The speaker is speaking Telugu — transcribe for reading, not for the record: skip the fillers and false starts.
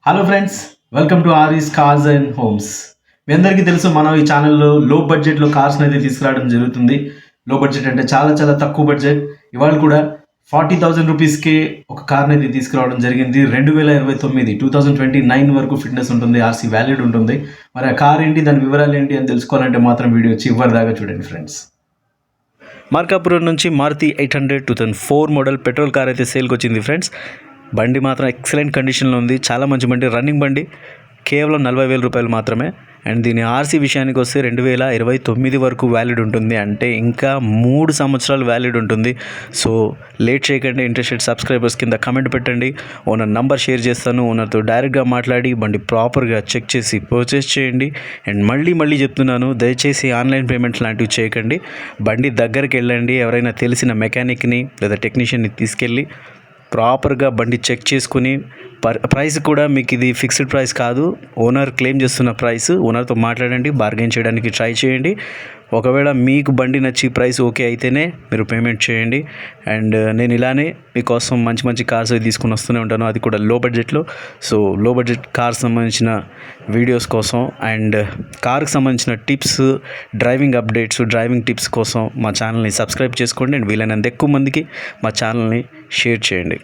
Hello friends, welcome to RS cars and homes. మీ అందరికీ తెలుసు, మనం ఈ ఛానల్లో లో బడ్జెట్లో కార్స్ని అయితే తీసుకురావడం జరుగుతుంది. లో బడ్జెట్ అంటే చాలా చాలా తక్కువ బడ్జెట్. ఇవాళ కూడా 40,000 రూపీస్కి ఒక కార్ని అయితే తీసుకురావడం జరిగింది. 2029 2029 వరకు ఫిట్నెస్ ఉంటుంది, ఆర్సీ వ్యాలిడ్ ఉంటుంది. మరి ఆ కార్ ఏంటి, దాని వివరాలు ఏంటి అని తెలుసుకోవాలంటే మాత్రం వీడియో చివరి దాకా చూడండి ఫ్రెండ్స్. మార్కాపురం నుంచి మారుతి 800 2004 మోడల్ పెట్రోల్ కార్ అయితే సేల్కి వచ్చింది ఫ్రెండ్స్. బండి మాత్రం ఎక్సలెంట్ కండిషన్లో ఉంది, చాలా మంచి బండి, రన్నింగ్ బండి. కేవలం 40,000 రూపాయలు మాత్రమే. అండ్ దీని ఆర్సీ విషయానికి వస్తే 2029 వరకు వ్యాలిడ్ ఉంటుంది, అంటే ఇంకా 3 సంవత్సరాలు వ్యాలిడ్ ఉంటుంది. సో లేట్ చేయకండి. ఇంట్రెస్టెడ్ సబ్స్క్రైబర్స్ కింద కమెంట్ పెట్టండి, ఓనర్ నంబర్ షేర్ చేస్తాను. ఓనర్తో డైరెక్ట్గా మాట్లాడి బండి ప్రాపర్గా చెక్ చేసి పర్చేస్ చేయండి. అండ్ మళ్ళీ చెప్తున్నాను, దయచేసి ఆన్లైన్ పేమెంట్స్ లాంటివి చేయకండి. బండి దగ్గరికి వెళ్ళండి, ఎవరైనా తెలిసిన మెకానిక్ని లేదా టెక్నీషియన్ని తీసుకెళ్ళి ప్రాపర్గా బండి చెక్ చేసుకుని, ప్రైస్ కూడా మీకు ఇది ఫిక్స్డ్ ప్రైస్ కాదు, ఓనర్ క్లెయిమ్ చేస్తున్న ప్రైస్. ఓనర్తో మాట్లాడండి, బార్గెన్ చేయడానికి ట్రై చేయండి. ఒకవేళ మీకు బండి నచ్చి ప్రైస్ ఓకే అయితేనే మీరు పేమెంట్ చేయండి. అండ్ నేను ఇలానే మీకోసం మంచి కార్స్ తీసుకుని వస్తూనే ఉంటాను, అది కూడా లో బడ్జెట్లో. సో లో బడ్జెట్ కార్స్ సంబంధించిన వీడియోస్ కోసం అండ్ కార్కి సంబంధించిన tips, driving updates, driving tips కోసం మా ఛానల్ని సబ్స్క్రైబ్ చేసుకోండి. అండ్ వీలైనంత ఎక్కువ మందికి మా ఛానల్ని షేర్ చేయండి.